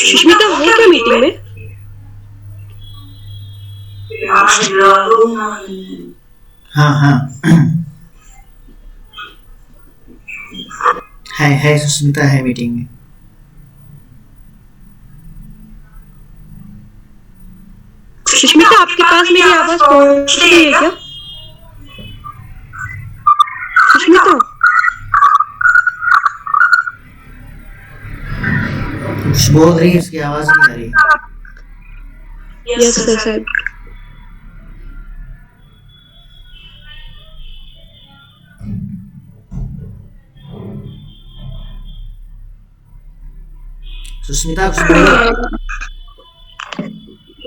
सुष्मिता है क्या मीटिंग में? हाँ हाँ। है सुष्मिता है मीटिंग में। सुष्मिता आपके पास मेरी आवाज पहुंच रही है क्या? सुष्मिता कुछ बोल रही है, इसकी आवाज नहीं आ रही। Yes sir. सुष्मिता कुछ बोलो।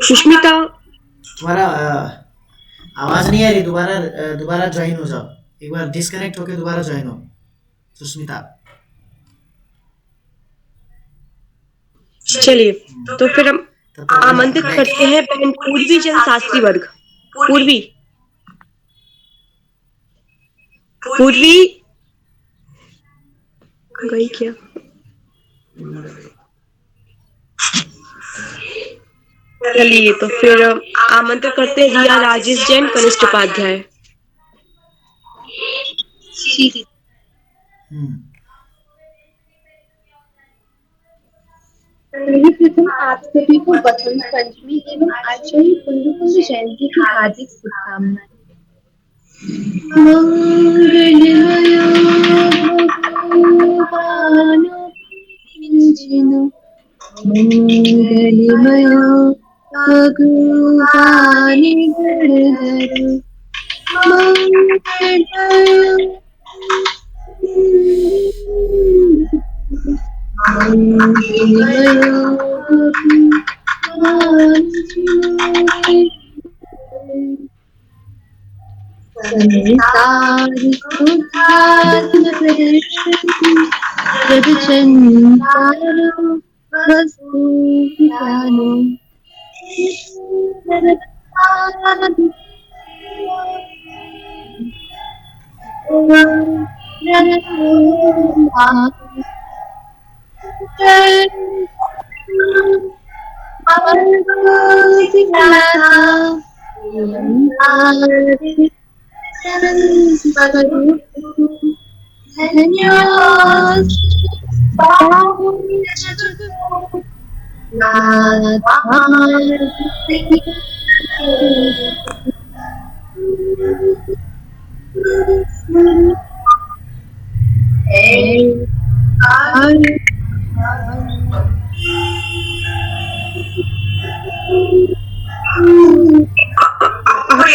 सुष्मिता तुम्हारा आवाज नहीं आ रही। दोबारा ज्वाइन हो जाओ। एक बार डिस्कनेक्ट होके दोबारा ज्वाइन हो सुष्मिता। चलिए तो फिर हम आमंत्रित करते हैं बहन पूर्वी जनशास्त्री वर्ग। पूर्वी पूर्वी गई क्या? चलिए तो फिर आमंत्रित करते हैं रिया राजेश जैन कनिष्ठ उपाध्याय। सर्वप्रथम आप सभी को बसंत पंचमी एवं आचार्य कुंद जयंती की हार्दिक शुभकामनाएं। मंगलमय भगवान गणधर आप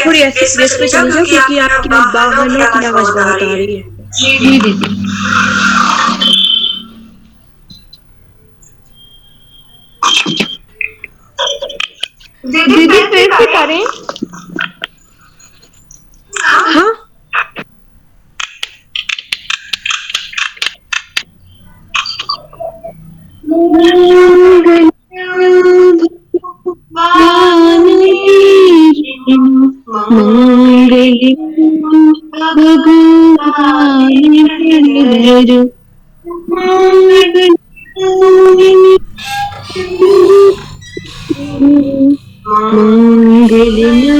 थोड़ी ऐसे प्लेस पे चले जाओ क्योंकि आपकी वाहनों की आवाज बहुत आ रही है। जी दीदी। दीदी फिर से करें। हाँ मंगली भगवान गणधर मंगलमय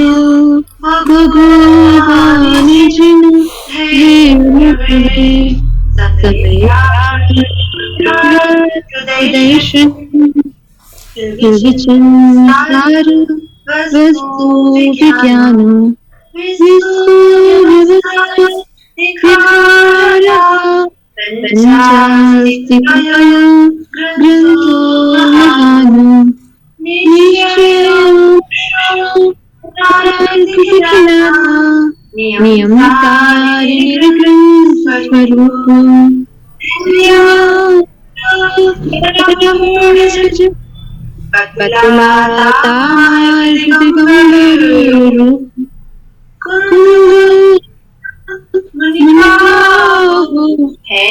भगवान जिन दर्शन विचंसार वस्तु विज्ञान ग्रंथो महान नियमकारी निर्ग्रंथ स्वरूप पतलातार दिगंबर रूप मणिमाहो है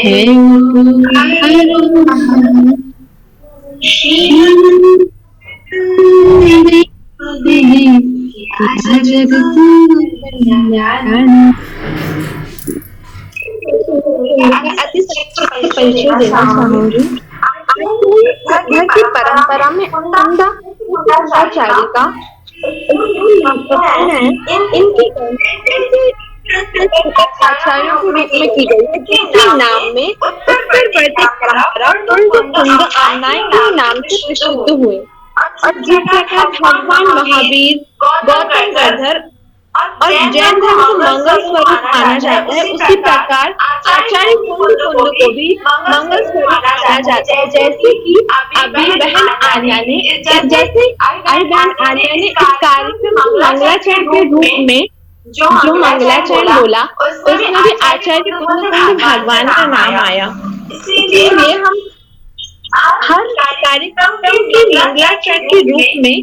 परिचय देना चाहूंगी। घर की परंपरा में उम्दा आचार्य का महत्वपूर्ण है। इनकी आचार्यों के रूप में की गई है, जिसके नाम में उत्तरवर्ती परंपरा कुंद आमनाएं के नाम से प्रसिद्ध हुए। और जिस प्रकार भगवान महावीर, गौतम गंधर और जैन धर्म को मंगल स्वरूप माना जाता है, उसी प्रकार आचार्य कुंद को भी मंगल स्वरूप माना जाता है। जैसे कि अभी बहन आर्या ने इस कार्यक्रम को मंगलाचरण के रूप में जो मंगलाचरण बोला, उसमें भी आचार्य कुंद भगवान का नाम आया। इसलिए हम हर कार्यक्रम के मंगलाचरण के रूप में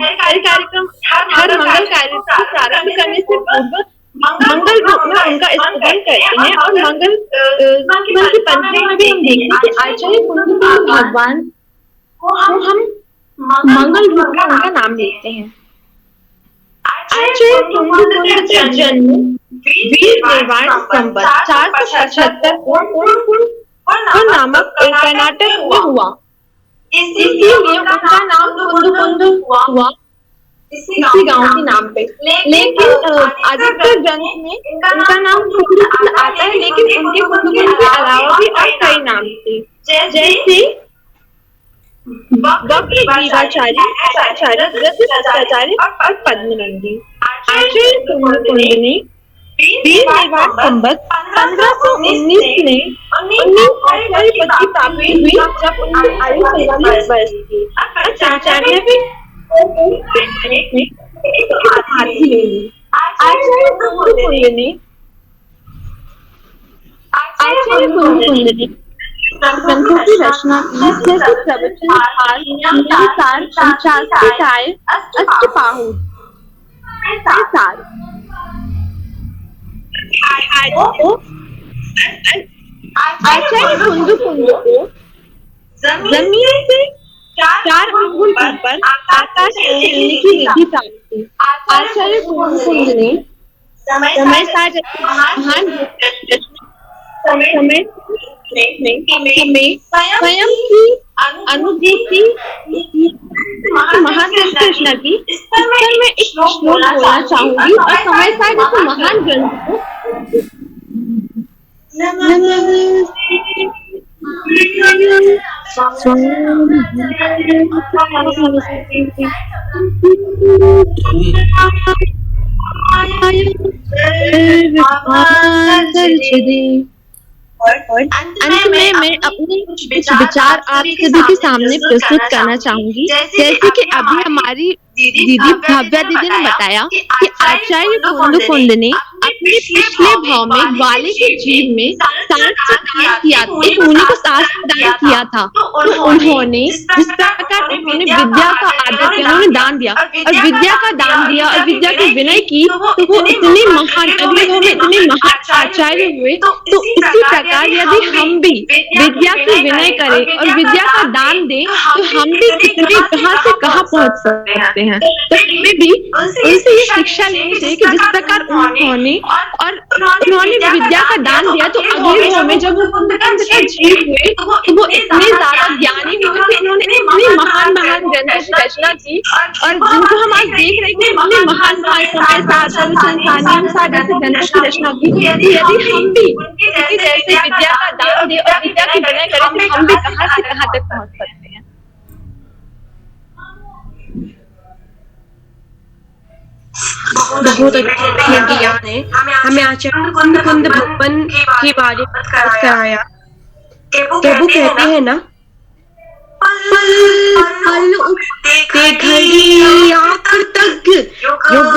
हर मंगल कार्य को प्रारंभ करने से पूर्व मंगल रूप में उनका स्तुति करते हैं। और मंगल की पंक्ति में भी हम देखते हैं कि आचार्य कुंद भगवान को हम मंगल रूप में उनका नाम लेते हैं। आचार्य कुंद का जन्म वीर निर्वाण संवत 477 नामक कर्नाटक में हुआ। इसीलिए उनका नाम कुंद हुआ, इसी गांव के नाम पे। लेकिन अधिकतर ग्रंथ में उनका नाम कुंद आता है, लेकिन उनके कुंद के अलावा भी और कई नाम थे, जैसे वक्रजीवाचार्य, वृद्धचार्य और पद्मनंदी। आचार्य कुंद ने वीर निर्वाण संवत 1519 में आचार्य पद की प्राप्ति हुई, जब उनकी आयु 43 वर्ष थी। आचार्य भी समाधि ले ली। आचार्य कुंद ने ग्रंथों की रचना की, जैसे प्रवचन, सार, शास्त्रीय, अष्टपाहु, सार। आचार्य कुंद को जमीन से 4 अंगुल ऊपर आकाश में चलने की विधि प्राप्त थी। आचार्य कुंद ने समय सार महान समय में स्वयं की अनुभूति महान रचना की। इस पर मैं एक श्लोक बोलना चाहूंगी और समय सार जैसे महान ग्रंथ को अंत में मैं अपने कुछ विचार आप सभी के सामने प्रस्तुत करना चाहूंगी। जैसे कि अभी हमारी दीदी भव्या दीदी ने बताया कि आचार्य कुंद ने अपने पिछले भाव में ग्वाले के जीव में दान किया था, एक मुनि को दान किया था। तो उन्होंने जिस प्रकार उन्होंने विद्या का आदर किया, उन्होंने दान दिया और विद्या का दान दिया और विद्या की विनय की, तो वो इतने महान अगले भाव में इतने महान आचार्य हुए। तो इसी प्रकार यदि हम भी विद्या की विनय करें और विद्या का दान दें, तो हम भी कितने कहाँ से कहाँ पहुंच सकते हैं। तो हमें भी उनसे ये शिक्षा लेनी चाहिए कि जिस प्रकार उन्होंने विद्या का दान दिया, तो अगले भाव में जब वो कुंद का जीव हुए, तो वो इतने ज्यादा ज्ञानी हुए कि उन्होंने इतनी महान ग्रंथों की रचना की, और जिनको हम आज देख रहे हैं इतने महान समय सार जैसे ग्रंथों की रचना की। यदि हम भी उनके जैसे विद्या का दान दे और विद्या की विनय करें, तो हम भी कहाँ से कहाँ तक पहुंच सकते हैं। बहुत अच्छी ज्ञान है। हमें आचार्य कुंद भगवान के बारे में कराया। वो कहते हैं ना, पल उठते घड़ी आकर तक युग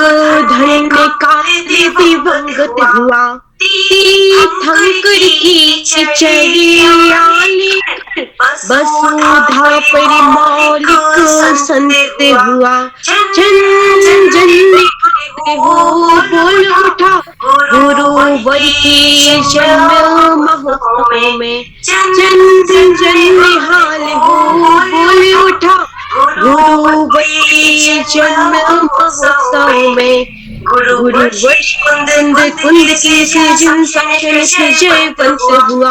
धन में काले दिवंगत हुआ। तीर्थंकर की चरिया लेकर वसुधा परिमौलिक संत हुआ। जन जन में हो बोल उठा गुरुवर के जन्म महोत्सव में। जन जन में हाल हो बोल उठा गुरुवर के जन्म महोत्सव में। गुरु वर्ष कुंद कुंद के से जिन शासन फिर जयवंत हुआ,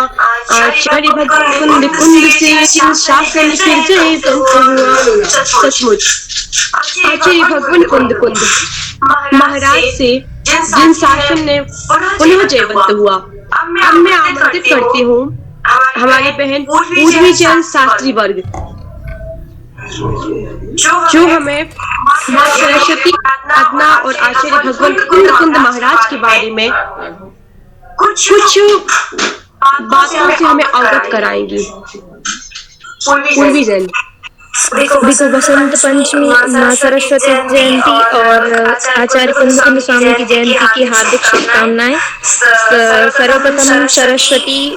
आचार्य भगवान कुंद कुंद से जिन शासन फिर जयवंत हुआ। सचमुच आचार्य भगवान कुंद कुंद महाराज से जिन शासन ने पुनः जयवंत हुआ। अब मैं आमंत्रित करती हूँ हमारी बहन पूर्वी जैन शास्त्री वर्ग, जो हमें माँ सरस्वती आराधना और आचार्य भगवान कुंद कुंद महाराज के बारे में कुछ बातों से हमें अवगत कराएंगी। पूर्वी जैन। देखो बसंत पंचमी, माँ सरस्वती जयंती और आचार्य कुंद कुंद स्वामी की जयंती की हार्दिक शुभकामनाएं। सर्वप्रथम सरस्वती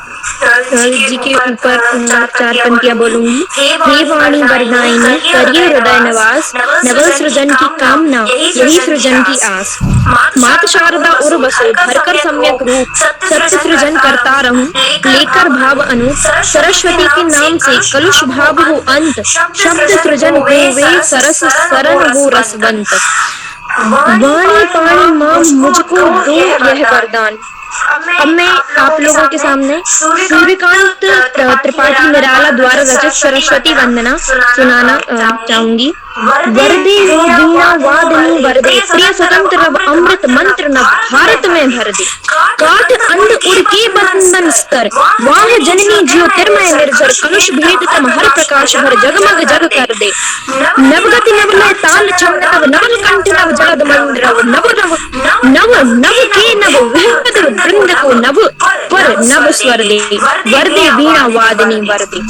जी के ऊपर 4 पंक्तियां बोलूंगी। हे वाणी वरदायिनी, करिए हृदय निवास, नवल सृजन की कामना, यही सृजन की आस। मात शारदा और बसो, भरकर सम्यक रूप, सत्य सृजन करता रहूं, लेकर भाव अनूप। सरस्वती के नाम से कलुष भाव हो अंत, शब्द सृजन हो वे सरस, सरन हो रसवंत। वाणी पाणी माँ मुझको दो यह वरदान। अब मैं आप लोगों के सामने सूर्यकांत त्रिपाठी निराला द्वारा रचित सरस्वती वंदना सुनाना चाहूंगी। वरदे वीणा वादनी वरदे, प्रिय स्वतंत्र रव अमृत मंत्र नव, भारत में भर दे। काठ अंध उड़ के बंधन स्तर, वाह जननी ज्योतिर्मय निर्जर, कलुष भेद तम हर प्रकाश भर, जगमग जग कर दे। नवगति नवलय ताल छंद नव, नवल कंठ नव, जगद मंद्रव, नव नव नव नव के नव, विहपद वृंद को नव पर नव स्वर दे। वरदे वीणा वादनी वरदे।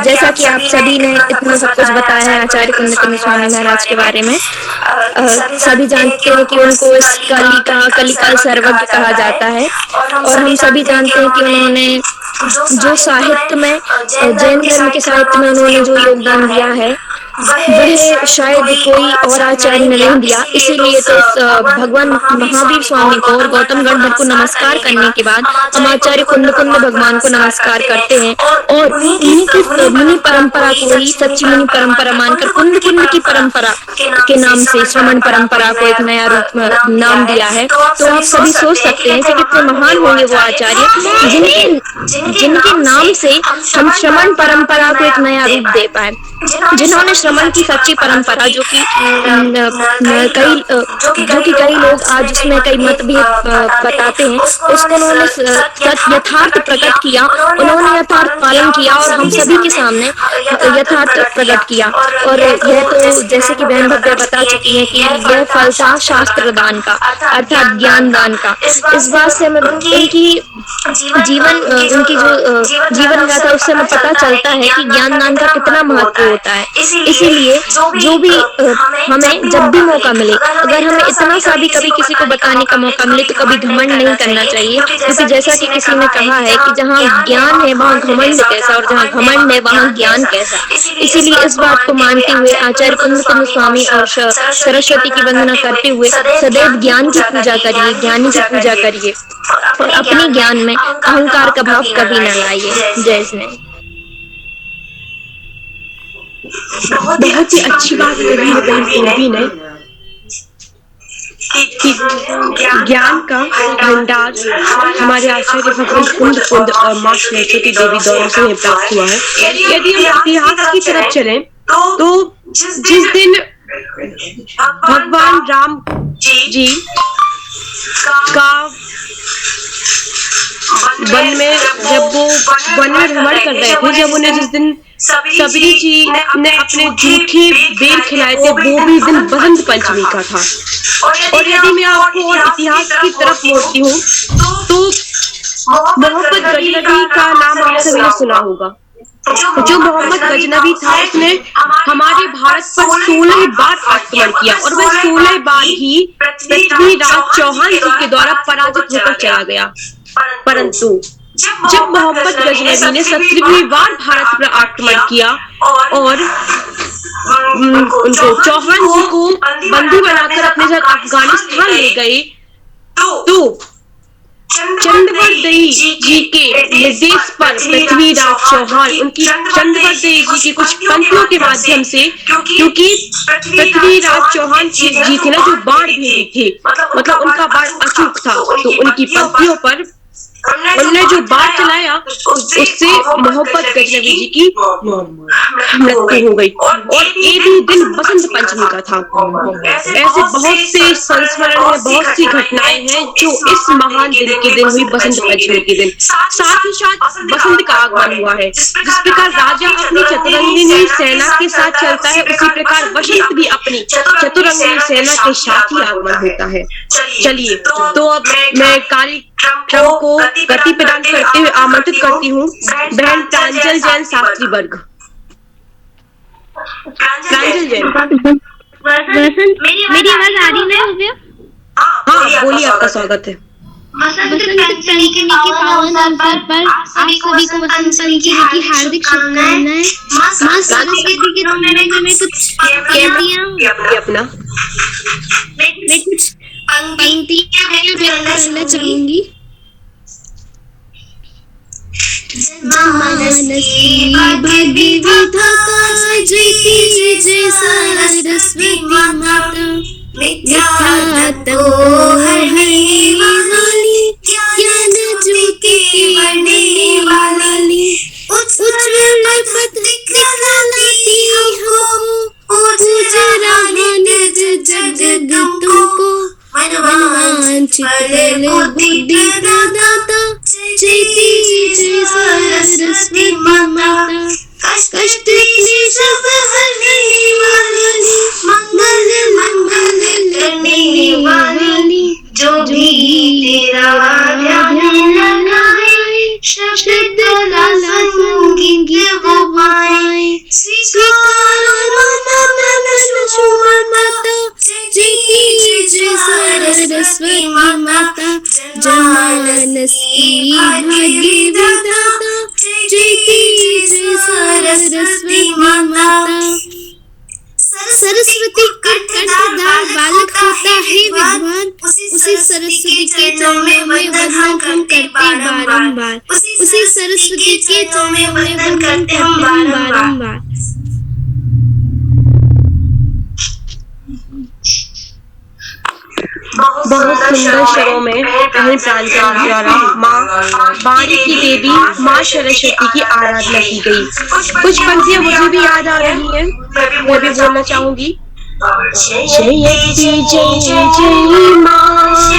जैसा कि आप सभी ने इतना सब कुछ बताया है आचार्य कुंद कुंद स्वामी महाराज के बारे में, सभी जानते हैं कि उनको इस कलिकाल सर्वज्ञ कहा जाता है। और हम सभी जानते हैं कि उन्होंने जो साहित्य में, जैन धर्म के साहित्य में उन्होंने जो योगदान दिया है वह शायद कोई और आचार्य ने नहीं दिया। इसीलिए तो भगवान महावीर स्वामी को और गौतम गणधर को नमस्कार करने के बाद हम आचार्य कुंद कुंद भगवान को नमस्कार करते हैं और उन्हीं की मुनि परंपरा को ही सच्ची मुनि परंपरा मानकर कुंद कुंद की परंपरा के नाम से श्रवण परंपरा को एक नया रूप नाम दिया है। तो आप सभी सोच सकते हैं कि कितने महान होंगे वो आचार्य जिनके नाम से हम श्रवण परंपरा को एक नया रूप दे पाए, जिन्होंने श्रवण की सच्ची परंपरा जो कि कई लोग आज उसमें कई मतभेद बताते हैं, उसको उन्होंने यथार्थ प्रकट किया, उन्होंने यथार्थ पालन किया और हम सभी के सामने यथार्थ प्रकट किया। और यह तो जैसे कि बहन भव्या बता चुकी है कि यह फल था शास्त्र दान का, अर्थात ज्ञान दान का। इस बात से हमें उनकी जो जीवन गाथा उससे हमें पता चलता है कि ज्ञान दान का कितना महत्व होता है। इसीलिए जो भी हमें जब भी मौका मिले, अगर हमें इतना सा भी कभी किसी को बताने का मौका मिले तो कभी घमंड नहीं करना चाहिए, क्योंकि जैसा कि किसी ने कहा है कि जहाँ ज्ञान है वहाँ घमंड कैसा और जहाँ घमंड है वहाँ ज्ञान कैसा। इसीलिए इस बात को मानते हुए आचार्य कुंद कुंद स्वामी और सरस्वती की वंदना करते हुए सदैव ज्ञान की पूजा करिए, ज्ञानी की पूजा करिए और अपने ज्ञान में अहंकार का भाव कभी न लाइए। जय श्री। बहुत ही अच्छी बात कही है पूर्वी ने कि ज्ञान का भंडार हमारे आचार्य भगवान कुंद कुंद और माँ सरस्वती देवी दोनों से प्राप्त हुआ है। यदि हम इतिहास की तरफ चलें तो जिस दिन भगवान राम जी का वन में जब वो वन में भ्रमण कर रहे थे, जब उन्हें जिस दिन सबरी जी ने अपने जूठे बेर खिलाए थे वो भी दिन बसंत पंचमी का था। और यदि मैं आपको और इतिहास की तरफ मोड़ती हूँ तो मोहम्मद गजनवी का नाम आप सभी ने सुना होगा। जो मोहम्मद गजनवी था उसने हमारे भारत पर 16 बार आक्रमण किया और वह 16 बार ही पृथ्वीराज चौहान जी के द्वारा पराजित होकर चला गया। परंतु जब मोहम्मद गजनवी ने 17वीं बार भारत पर आक्रमण किया और उनको चौहान जी को बंदी बनाकर अपने साथ अफगानिस्तान ले गए, तो चंद्रवरदेई जी के निर्देश पर पृथ्वीराज चौहान उनकी चंद्रवरदेई जी के कुछ पंक्तियों के माध्यम से, क्योंकि पृथ्वीराज चौहान जी थे ना जो बाण भेदी थे, मतलब उनका बाण अचूक था, तो उनकी पंक्तियों पर उन्होंने जो बाण चलाया उससे मोहब्बत गजनवी जी की मृत्यु हो गई। और ये भी दिन बसंत पंचमी का था। ऐसे बहुत से संस्मरण है, बहुत सी घटनाएं हैं जो इस महान दिन के दिन हुई, बसंत पंचमी के दिन। साथ ही साथ बसंत का आगमन हुआ है। जिस प्रकार राजा अपनी चतुरंगिनी सेना के साथ चलता है, उसी प्रकार बसंत भी अपनी चतुरंगिनी सेना के साथ ही आगमन होता है। चलिए, तो अब मैं कार्यक्रम को गति प्रदान करते हुए आमंत्रित करती हूँ बहन प्रांजल जैन शास्त्री वर्ग। प्रांजल जैन, वसंत मेरी आवाज आ रही है भव्या? हाँ बोलिए, आपका स्वागत है। बसंत पंचमी के पावन अवसर पर आप सभी को बसंत पंचमी की हार्दिक शुभकामनाएं। मां सरस्वती के नाम में कुछ पंक्तियां अपना मैं कुछ पंक्तियां करना चाहूंगी। जनमानसी भगविधा जयति जय सरस्वती माता, मिथ्या तो हरने वाली, ज्ञान ज्योति बढ़ने वाली, उज्ज्वल पथ दिखलाती हो, उजरावन जग तुमको, मनवांछित बुद्धि प्रदाता, जयति जय सरस्वती माता, कष्ट क्लेश हरने वाली, मंगल मंगल करने वाली, जो भी तेरा ध्यान लगाए, शब्द लाला संगीत वो पाए, स्वीकारो नमन माता, जयति जय सरस्वती माता, जनमानसी भाग्यविधाता, जयति जय सरस्वती माता। सरस्वती कटदार बालक होता है विद्वान, उसी सरस्वती के चरणों में वंदन हम करते बारंबार, उसी सरस्वती के चरणों में वंदन करते हम बारंबार। बहुत सुंदर शरों में बहन प्रांजल द्वारा माँ बाड़ी की देवी माँ सरस्वती की आराधना की गई। कुछ पंक्तियां मुझे भी याद आ रही हैं, मैं भी बोलना चाहूंगी। जयति जय जय माँ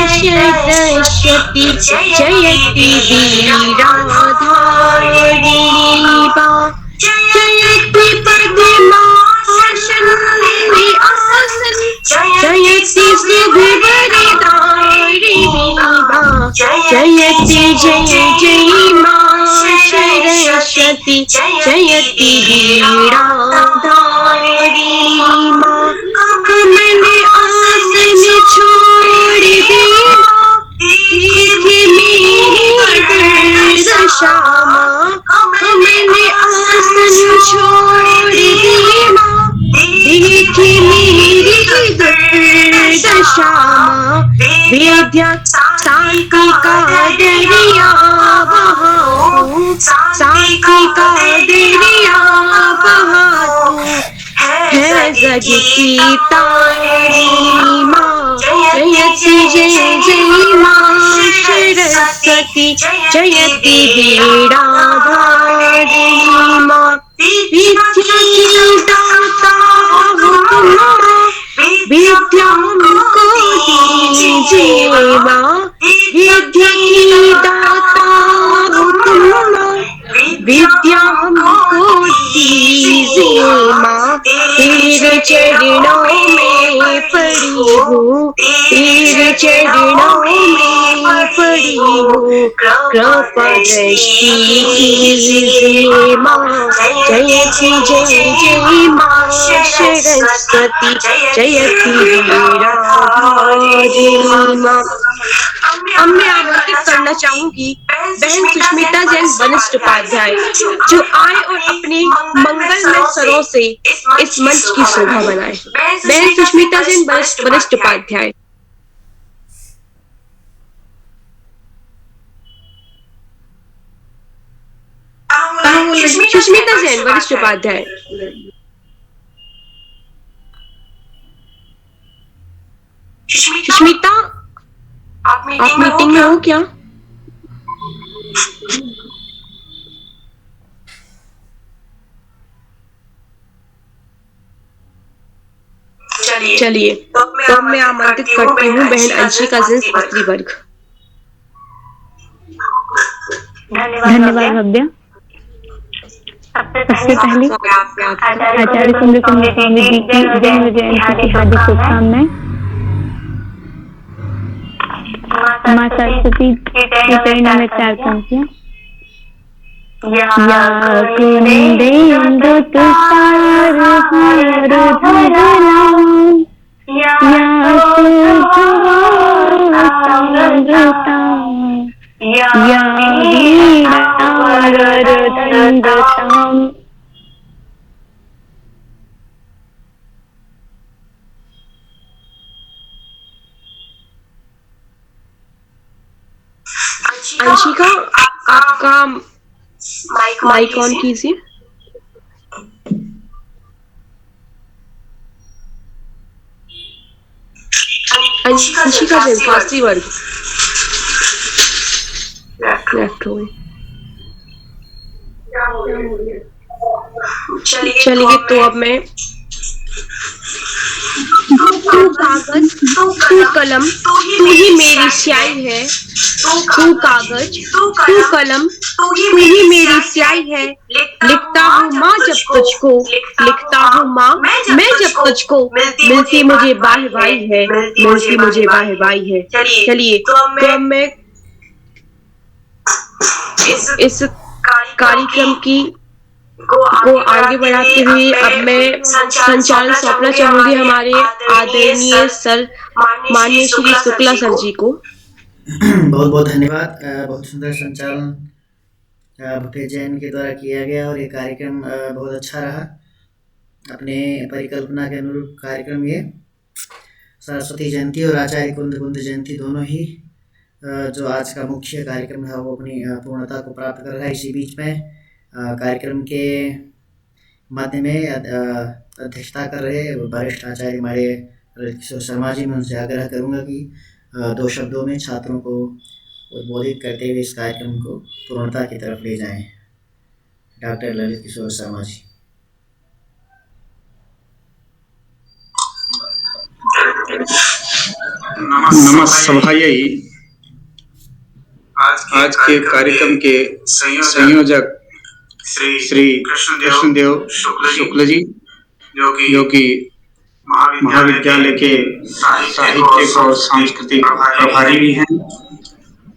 सरस्वती, जयति वीराधारिणी बा, जयति पद्मा आसन, जयति सिद्धिवरदायिनी बा, जयति जय जय माँ सरस्वती, जयति वीराधारिणी माँ। मैंने आसन छोड़ दिया, देखे मेरी दशा माँ, मैंने आसन छोड़ दिया, देखे मेरी दशा माँ। विद्या शांति का दरिया बहाऊं, शांति का दरिया बहाऊं, है जग की तारिणी माँ। जयति जय जय माँ सरस्वती, जयति वीराधारिणी माँ। विद्या की दाता हो तुम, विद्या हमको दीजिए माँ। विद्या की दाता हो तुम, विद्या हमको दीजिए माँ। तेरे चरणों में पड़ी हूँ, तेरे चरणों में पड़ी हूँ, कृपा दृष्टि कीजिए माँ। जयति जय जय माँ सरस्वती, जयति वीराधारिणी माँ। अब मैं आमंत्रित करना चाहूंगी बहन सुष्मिता जैन वनिष्ठ उपाध्याय, जो आए और अपने मंगलमय स्वरों से इस मंच की शोभा बनाए। बहन सुष्मिता जैन वनिष्ठ उपाध्याय। कहाँ बोल रही? सुष्मिता जैन, वरिष्ठ उपाध्याय। सुष्मिता, आप मीटिंग में हो क्या? चलिए, तो अब मैं आमंत्रित करती हूँ बहन अंशिका जैन शास्त्री वर्ग। धन्यवाद भव्या। सबसे पहले आचार्य कुंद स्वामी जी की जन्म जयंती की हार्दिक शुभकामनाएं। माँ सरस्वती की प्रेरणा में 4 पंक्तियां। या कुंदेन्दु तुषार हार धवलां, या शुभमृतां, या वीणावरदण्डताम्। अंशिका, आपका माइक ऑन कीजिए। अंशिका जैन शास्त्री वर्ग। लेफ्ट हो गई। चलिए, तो अब मैं तू कागज तू कलम तू ही मेरी स्याही है, तू कागज तू कलम तू ही मेरी स्याही है। लिखता हूँ माँ जब तुझको, लिखता हूँ माँ मैं जब तुझको, मिलती मुझे वाहवाही है, मिलती मुझे वाहवाही है। चलिए, तो अब मैं इस कार्यक्रम को आगे बढ़ाते हुए अब मैं संचालन सौंपना चाहूंगी हमारे आदरणीय सर माननीय श्री शुक्ला सर जी को। बहुत बहुत धन्यवाद। बहुत सुंदर संचालन भव्य जैन के द्वारा किया गया और ये कार्यक्रम बहुत अच्छा रहा। अपने परिकल्पना के अनुरूप कार्यक्रम ये सरस्वती जयंती और आचार्य कुंद जयंती दोनों ही जो आज का मुख्य कार्यक्रम था वो अपनी पूर्णता को प्राप्त कर रहा है। इसी बीच में कार्यक्रम के मध्य में अध्यक्षता कर रहे वरिष्ठ आचार्य हमारे ललित किशोर शर्मा जी, मैं उनसे आग्रह करूंगा कि 2 शब्दों में छात्रों को उद्बोधित करते हुए इस कार्यक्रम को पूर्णता की तरफ ले जाएं। डॉक्टर ललित किशोर शर्मा जी। नमस्ते। आज के कार्यक्रम के संयोजक श्री कृष्णदेव शुक्ल जी, जो कि महाविद्यालय के साहित्यिक और सांस्कृतिक प्रभारी भी हैं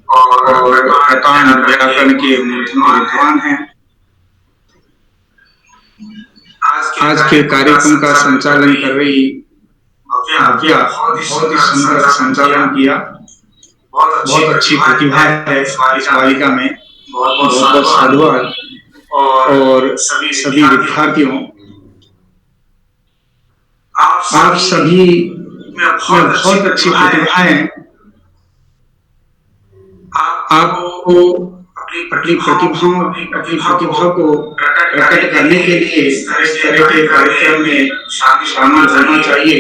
और व्याकरण के विद्वान हैं। आज के कार्यक्रम का संचालन कर रही भव्या बहुत ही सुंदर संचालन किया। बहुत अच्छी प्रतिभा है इस बालिका में। बहुत साधुवाद। और सभी विद्यार्थियों, आप सभी में बहुत अच्छी प्रतिभाएं। आपको अपनी प्रतिभा को प्रकट करने के लिए इस तरह के कार्यक्रम में शामिल होना चाहिए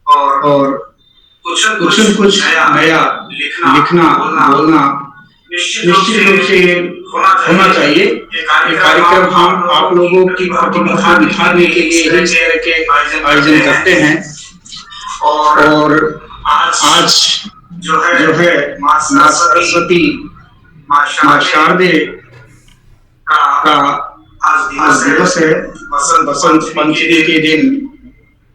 और कुछ नया लिखना बोलना निश्चित रूप से होना चाहिए। ये कार्यक्रम हम आप लोगों की प्रतिभा दिखाने के लिए इस तरह के आयोजन करते हैं। और आज जो है माँ सरस्वती, माँ शारदे का आज दिवस है। बसंत पंचमी के दिन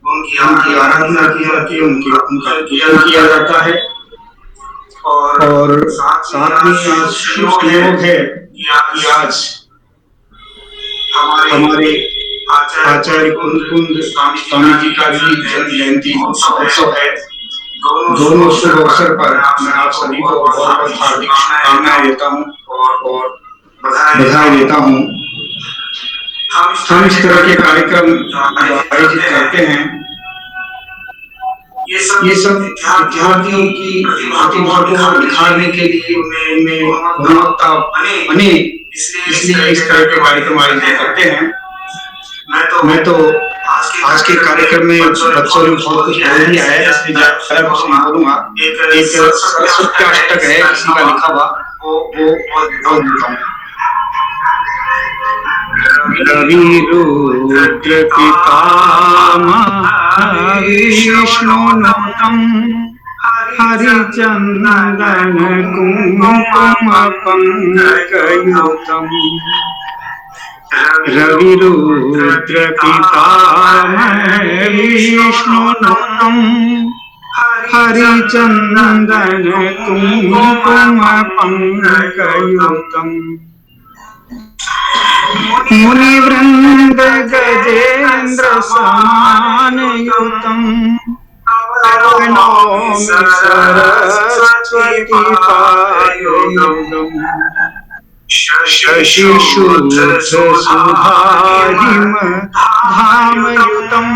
उनकी आराधना की जाती है, उनका पूजन किया जाता है। और साथ में आज शुभ संयोग है कि आज हमारे आचार्य कुंद स्वामी जी का भी जन्म जयंती उत्सव है। दोनों शुभ अवसर पर मैं आप सभी को बहुत हार्दिक शुभकामनाएं देता हूँ और बधाई देता हूँ। हम इस तरह के कार्यक्रम आयोजित करते हैं, ये सब विद्यार्थियों की प्रतिभा को निखारने के लिए उनमें गुणवत्ता बने, इसलिए इस तरह के कार्यक्रम आयोजित करते हैं। मैं तो आज के कार्यक्रम में बच्चों ने बहुत कुछ बोल दिया है, इसलिए ज्यादा कुछ नहीं बोलूंगा। एक सरस्वत्याष्टक है किसी का लिखा हुआ, वो बोल देता हूँ। रवि रुद्र पितामह विष्णुनुतं हरिचन्दन कुङ्कुम पंकयुतं। रवि रुद्र पितामह विष्णुनुतं हरिचन्दन कुङ्कुम पंकयुतं। मुनिवृन्द गजेन्द्र समानयुतं नौमि सरस्वती पादयुगम्। शशिशुद्ध सुधारिम धामयुतं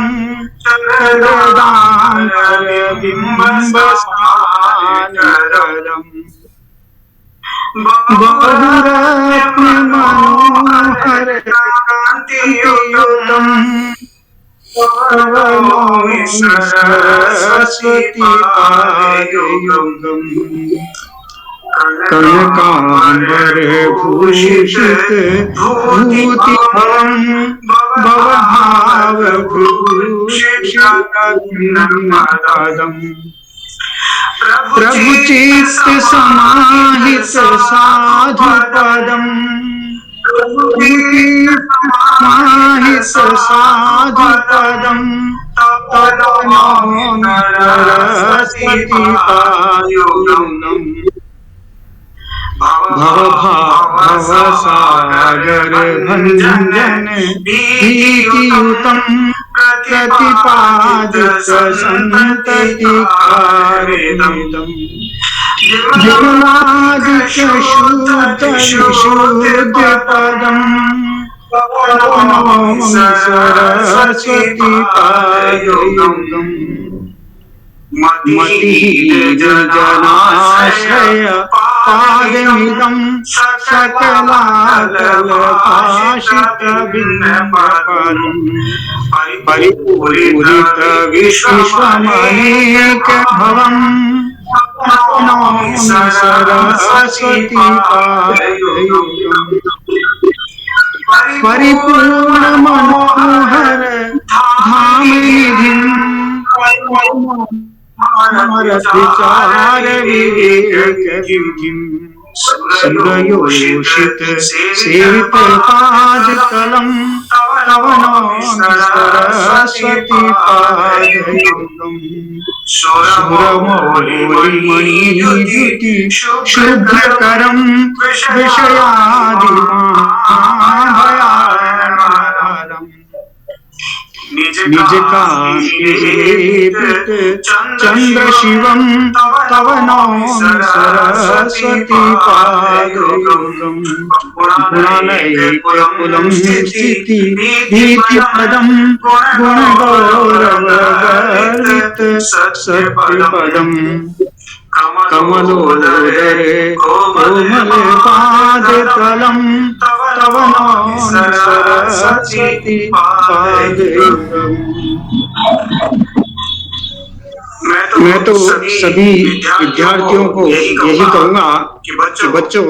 बिम्बस्थानकरम्। बहुरत्न मनोहर कान्तियुतं नौमि सरस्वती पादयुगम्। कनकाम्बर भूषित भूतिफलं भवभावभूषित नदम्। प्रभुचित्त समाहित साधुपदम् समाहित साधुपदम्। तव नौमि सरस्वती पादयुगम्। भवसागर भञ्जन भीतियुतं प्रतिपादित सन्ततिकारिणम्। विमलादित्य शुद्ध पदम् नौमि सरस्वती पादयुगम्। मतिर्जनाश्रय पादमिदं सकलाकलभाषितबिम्बपदम्। परिपूरित विश्वमनेकभवम् नौमि सरस्वती पादयुगम्। परिपूर्ण मनोहर धामनिधिम् अमरविचार विवेक विधिम्। सुरयोषित सेवित पादतलम् तव नौमि सरस्वती पादयुगम्। सुरमौलिमणिद्युति शुभ्रकरम् विषयादिमाभयानम्। निज कान्तिलेपित चन्द्र शिवम् तव नौमि सरस्वती पादयुगम्। गुणानैककुलं स्थिति भीतिपदम् गुणगौरवगर्वित सत्यपदम्। कमलोदरे कोमल पादतलम् तव नौमि सरस्वती पादयुगम्। मैं तो सभी विद्यार्थियों को यही कहूँगा कि बच्चों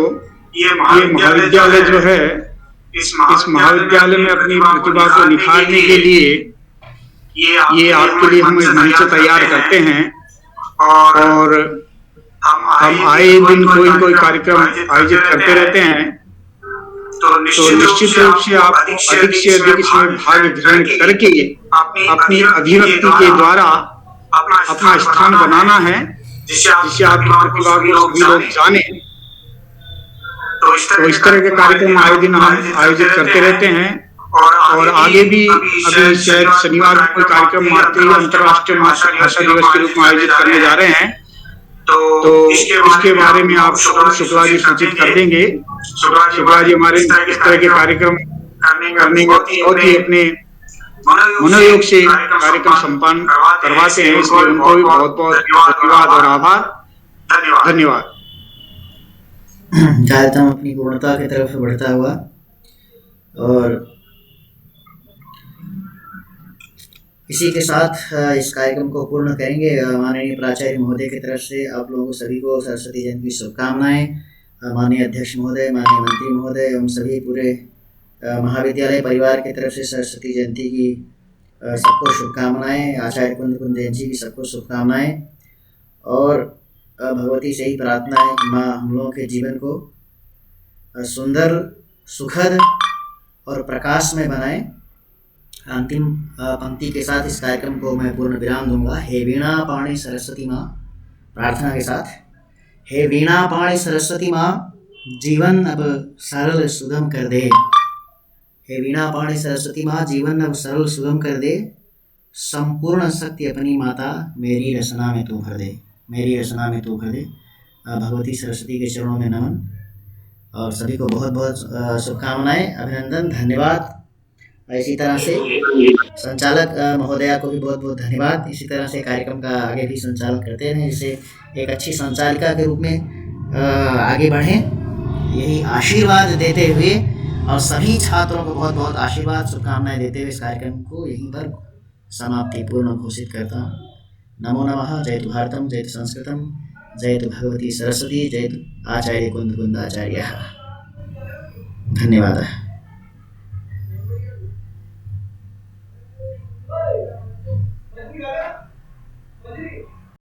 ये महाविद्यालय जो है, इस महाविद्यालय में अपनी प्रतिभा को निखारने के लिए ये आपके लिए हम मंच तैयार करते हैं और हम आए दिन कोई कार्यक्रम आयोजित करते रहते हैं। तो निश्चित रूप से आप अधिक से अधिक इसमें भाग ग्रहण करके अपनी अभिव्यक्ति के द्वारा अपना स्थान बनाना है, जिससे आपकी प्रतिभा को सभी लोग जाने। तो इस तरह के कार्यक्रम आए दिन हम आयोजित करते रहते हैं और आगे भी अभी शायद शनिवार को कोई कार्यक्रम मातृ अंतर्राष्ट्रीय मातृभाषा दिवस के रूप में आयोजित करने जा रहे हैं। तो इसके बारे में आप शुक्ला जी सूचित कर देंगे। शुक्ला जी हमारे इस तरह के कार्यक्रम करने में बहुत ही अपने मनोयोग से कार्यक्रम संपन्न करवाते हैं, इसलिए उनको भी बहुत बहुत धन्यवाद और आभार। धन्यवाद। चाहता हूँ अपनी पूर्णता की तरफ बढ़ता हुआ और इसी के साथ इस कार्यक्रम को पूर्ण करेंगे। माननीय प्राचार्य महोदय की तरफ से आप लोगों सभी को सरस्वती जयंती की शुभकामनाएं। माननीय अध्यक्ष महोदय, माननीय मंत्री महोदय एवं सभी पूरे महाविद्यालय परिवार की तरफ से सरस्वती जयंती की सबको शुभकामनाएं। आचार्य कुंद जैन जी की सबको शुभकामनाएं और भगवती से ही प्रार्थना है कि माँ हम लोगों के जीवन को सुंदर, सुखद और प्रकाश में बनाए। अंतिम पंक्ति के साथ इस कार्यक्रम को मैं पूर्ण विराम दूंगा। हे वीणा पाणी सरस्वती माँ, प्रार्थना के साथ। हे वीणा पाणी सरस्वती माँ, जीवन अब सरल सुगम कर दे। हे वीणा पाणी सरस्वती माँ, जीवन अब सरल सुगम कर दे। संपूर्ण शक्ति अपनी माता, मेरी रचना में तू भर दे, मेरी रचना में तू भर दे। भगवती सरस्वती के चरणों में नमन और सभी को बहुत बहुत शुभकामनाएं, अभिनंदन, धन्यवाद। इसी तरह से संचालक महोदया को भी बहुत बहुत धन्यवाद। इसी तरह से कार्यक्रम का आगे भी संचालन करते रहें, जिससे एक अच्छी संचालिका के रूप में आगे बढ़ें, यही आशीर्वाद देते हुए और सभी छात्रों को बहुत बहुत आशीर्वाद, शुभकामनाएं देते हुए इस कार्यक्रम को यहीं पर समाप्ति पूर्ण घोषित करता हूँ। नमो नमः। जयतु भारतम, जयतु संस्कृतम, जयतु भगवती सरस्वती, जयतु आचार्य कुंद आचार्य। धन्यवाद।